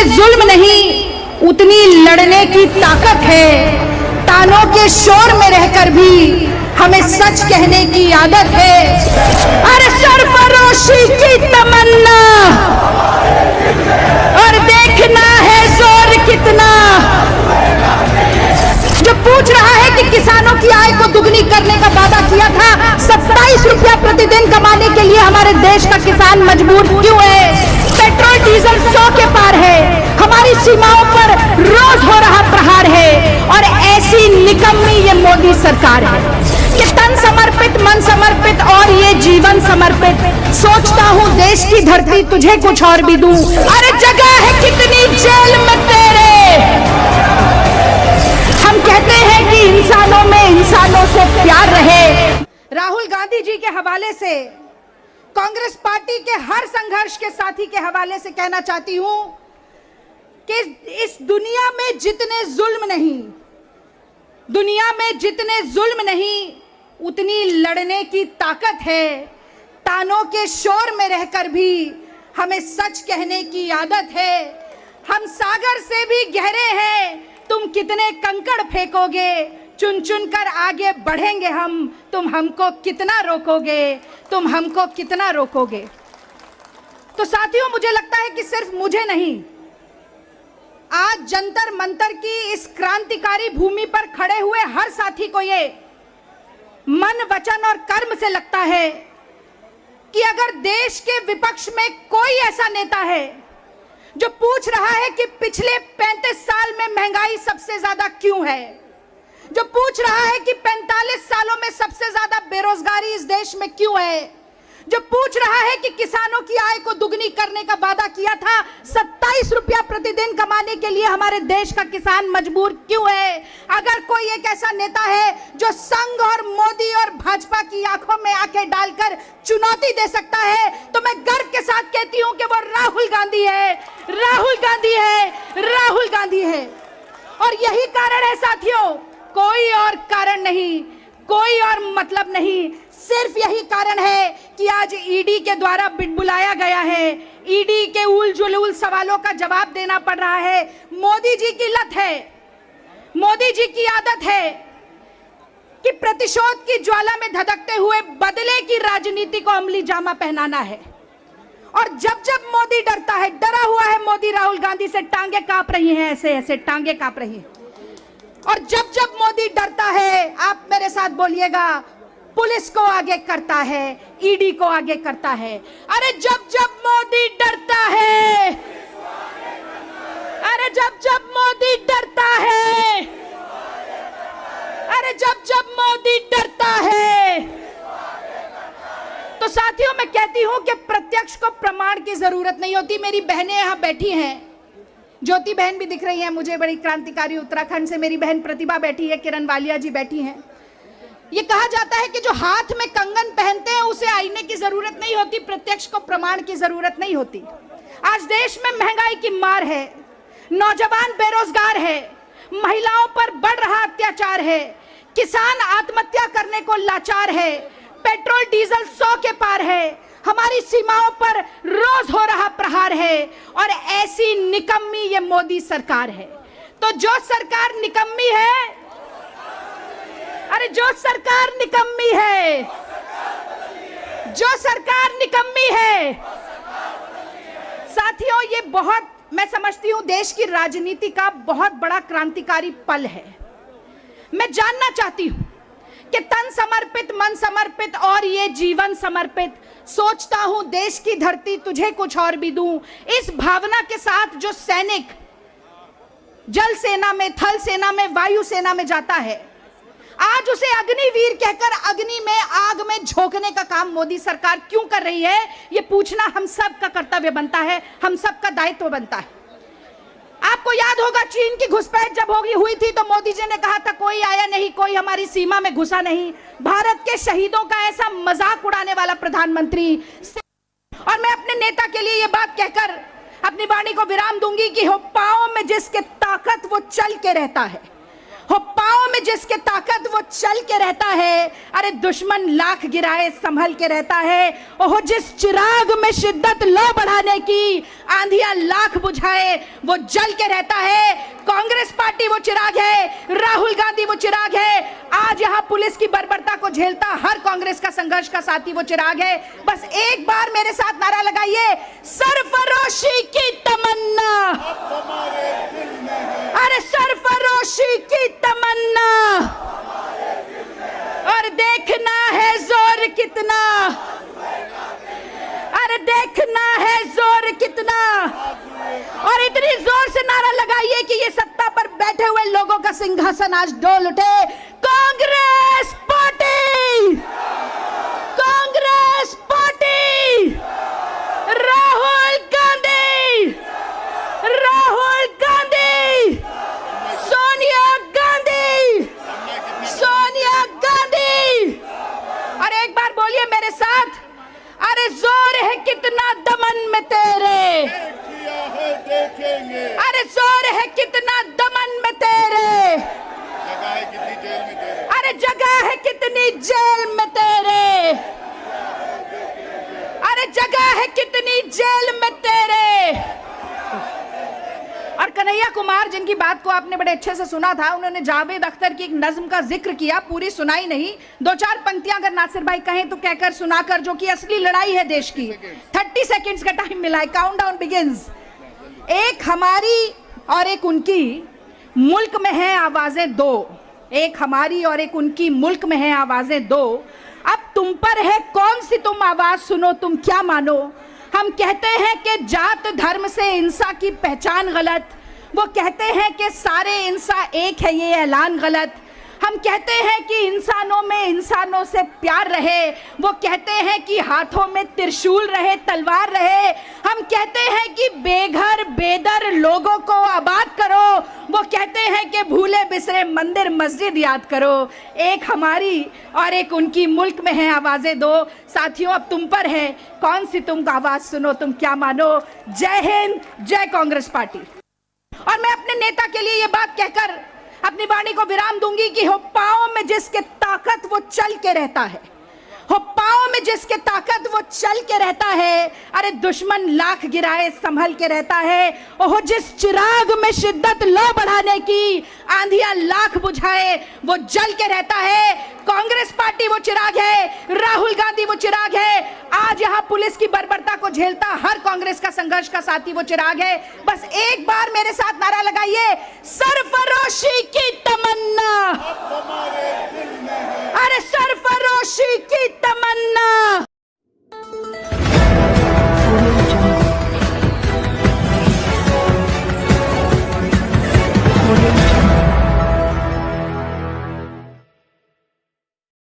जुल्म नहीं उतनी लड़ने की ताकत है। तानों के शोर में रहकर भी हमें सच कहने की आदत है। अरे सरफरोशी की तमन्ना और देखना है जोर कितना। जो पूछ रहा है कि किसानों की आय को दुगनी करने का वादा किया था, 27 रुपया प्रतिदिन कमाने के लिए हमारे देश का किसान मजबूर क्यों है? पेट्रोल डीजल 100 के पार है, हमारी सीमाओं पर रोज हो रहा प्रहार है। और ऐसी निकम्मी ये मोदी सरकार है कि तन समर्पित, मन समर्पित और ये जीवन समर्पित। सोचता हूँ देश की धरती तुझे कुछ और भी दूं। अरे जगह है कितनी जेल में तेरे। हम कहते हैं कि इंसानों में इंसानों से प्यार रहे। राहुल गांधी जी के हवाले से, कांग्रेस पार्टी के हर संघर्ष के साथी के हवाले से कहना चाहती हूं कि इस दुनिया में जितने जुल्म नहीं, दुनिया में जितने जुल्म नहीं उतनी लड़ने की ताकत है। तानों के शोर में रहकर भी हमें सच कहने की आदत है। हम सागर से भी गहरे हैं, तुम कितने कंकड़ फेंकोगे, चुन चुन कर आगे बढ़ेंगे हम। तुम हमको कितना रोकोगे, तुम हमको कितना रोकोगे। तो साथियों, मुझे लगता है कि सिर्फ मुझे नहीं, आज जंतर मंतर की इस क्रांतिकारी भूमि पर खड़े हुए हर साथी को ये मन, वचन और कर्म से लगता है कि अगर देश के विपक्ष में कोई ऐसा नेता है जो पूछ रहा है कि पिछले 35 साल में महंगाई सबसे ज्यादा क्यों है, जो पूछ रहा है कि 45 सालों में सबसे ज्यादा बेरोजगारी इस देश में क्यों है, जो पूछ रहा है कि किसानों की आय को दुगनी करने का वादा किया था, 27 रुपया प्रतिदिन कमाने के लिए हमारे देश का किसान मजबूर क्यों है, अगर कोई एक ऐसा नेता है जो संघ और मोदी और भाजपा की आंखों में आंखें डालकर चुनौती दे सकता है, तो मैं गर्व के साथ कहती हूं कि वो राहुल गांधी है, राहुल गांधी है, राहुल गांधी है। और यही कारण है साथियों, कोई और कारण नहीं, कोई और मतलब नहीं, सिर्फ यही कारण है कि आज ईडी के द्वारा बुलाया गया है। ईडी के उल जुलूल सवालों का जवाब देना पड़ रहा है। मोदी जी की लत है, मोदी जी की आदत है कि प्रतिशोध की ज्वाला में धधकते हुए बदले की राजनीति को अमली जामा पहनाना है। और जब जब मोदी डरता है, डरा हुआ है मोदी राहुल गांधी से, टांगे कांप रही हैं, ऐसे ऐसे टांगे कांप रही हैं। और जब जब मोदी डरता है, आप मेरे साथ बोलिएगा, पुलिस को आगे करता है, ईडी को आगे करता है। अरे जब जब मोदी डरता है, अरे जब जब मोदी डरता है, अरे जब जब मोदी डरता है। तो साथियों, मैं कहती हूं कि प्रत्यक्ष को प्रमाण की जरूरत नहीं होती। मेरी बहनें यहां बैठी हैं, ज्योति बहन भी दिख रही है मुझे, बड़ी क्रांतिकारी उत्तराखंड से मेरी बहन प्रतिभा बैठी है, किरण वालिया जी बैठी हैं। ये कहा जाता है कि जो हाथ में कंगन पहनते हैं उसे आईने की जरूरत नहीं होती, प्रत्यक्ष को प्रमाण की जरूरत नहीं होती। आज देश में महंगाई की मार है, नौजवान बेरोजगार है, महिलाओं पर बढ़ रहा अत्याचार है, किसान आत्महत्या करने को लाचार है, पेट्रोल डीजल 100 के पार है, हमारी सीमाओं पर रोज हो रहा प्रहार है। और ऐसी निकम्मी ये मोदी सरकार है। तो जो सरकार निकम्मी है, अरे जो सरकार निकम्मी है, जो सरकार निकम्मी है, साथियों, ये बहुत, मैं समझती हूं देश की राजनीति का बहुत बड़ा क्रांतिकारी पल है। मैं जानना चाहती हूं कि तन समर्पित, मन समर्पित और ये जीवन समर्पित, सोचता हूं देश की धरती तुझे कुछ और भी दूं, इस भावना के साथ जो सैनिक जल सेना में, थल सेना में, वायु सेना में जाता है, आज उसे अग्निवीर कहकर अग्नि में, आग में झोंकने का काम मोदी सरकार क्यों कर रही है, ये पूछना हम सब का कर्तव्य बनता है, हम सब का दायित्व बनता है। आपको याद होगा चीन की घुसपैठ जब हुई थी तो मोदी जी ने कहा था कोई आया नहीं, कोई हमारी सीमा में घुसा नहीं। भारत के शहीदों का ऐसा मजाक उड़ाने वाला प्रधानमंत्री। और मैं अपने नेता के लिए ये बात कहकर अपनी वाणी को विराम दूंगी कि हो पांव में जिसके ताकत वो चल के रहता है, हो पाँव में जिसके ताकत वो चल के रहता है, अरे दुश्मन लाख गिराए संभल के रहता है। ओहो जिस चिराग में शिद्दत लो बढ़ाने की आंधियां लाख बुझाए वो जल के रहता है। कांग्रेस पार्टी वो चिराग है, राहुल गांधी वो चिराग है। आज यहाँ पुलिस की बर्बरता को झेलता हर कांग्रेस का संघर्ष का साथी वो चिराग है। बस एक बार मेरे साथ नारा लगाइए, सरफरोशी की तमन्ना, अरे सरफरोशी की तमन्ना, और देखना है जोर कितना, अरे देखना है जोर कितना। और इतनी जोर से नारा लगाइए कि ये सत्ता पर बैठे हुए लोगों का सिंहासन आज डोल उठे। Congress party, Congress party, Rahul Gandhi, Rahul Gandhi, Sonia Gandhi, Sonia Gandhi. और एक बार बोलिए मेरे साथ, अरे जोर है कितना दमन में तेरे, अरे जोर है कितना दमन में तेरे, अरे जगह है कितनी जेल में तेरे, अरे जगह है कितनी जेल में तेरे। और कन्हैया कुमार जिनकी बात को आपने बड़े अच्छे से सुना था, उन्होंने जावेद अख्तर की एक नज्म का जिक्र किया, पूरी सुनाई नहीं, दो चार पंक्तियां अगर नासिर भाई कहें तो कहकर सुनाकर, जो कि असली लड़ाई है देश की। 30 सेकंड्स का टाइम मिला है, काउंटडाउन बिगिंस। एक हमारी और एक उनकी, मुल्क में है आवाजें दो, एक हमारी और एक उनकी, मुल्क में है आवाजें दो। अब तुम पर है कौन सी तुम आवाज सुनो, तुम क्या मानो। हम कहते हैं कि जात धर्म से इंसान की पहचान गलत, वो कहते हैं कि सारे इंसान एक है, ये ऐलान गलत। हम कहते हैं कि इंसानों में इंसानों से प्यार रहे, वो कहते हैं कि हाथों में त्रिशूल रहे, तलवार रहे। हम कहते हैं कि बेघर बेदर लोगों को आबाद करो, वो कहते हैं कि भूले बिसरे मंदिर मस्जिद याद करो। एक हमारी और एक उनकी, मुल्क में है आवाजें दो। साथियों अब तुम पर है कौन सी तुम आवाज सुनो, तुम क्या मानो। जय हिंद, जय कांग्रेस पार्टी। और मैं अपने नेता के लिए ये बात कहकर अपनी वाणी को विराम दूंगी कि हो पाँव में जिसके ताकत वो चल के रहता है, हो पाँव में जिसके ताकत वो चल के रहता है, अरे दुश्मन लाख गिराए संभल के रहता है। ओहो जिस चिराग में शिद्दत लो बढ़ाने की आंधियां लाख बुझाए वो जल के रहता है। कांग्रेस पार्टी वो चिराग है, राहुल गांधी वो चिराग है। आज यहाँ पुलिस की बर्बरता को झेलता हर कांग्रेस का संघर्ष का साथी वो चिराग है। बस एक बार मेरे साथ नारा लगाइए, सरफरोशी की तमन्ना, अरे सरफरोशी की तमन्ना। Audio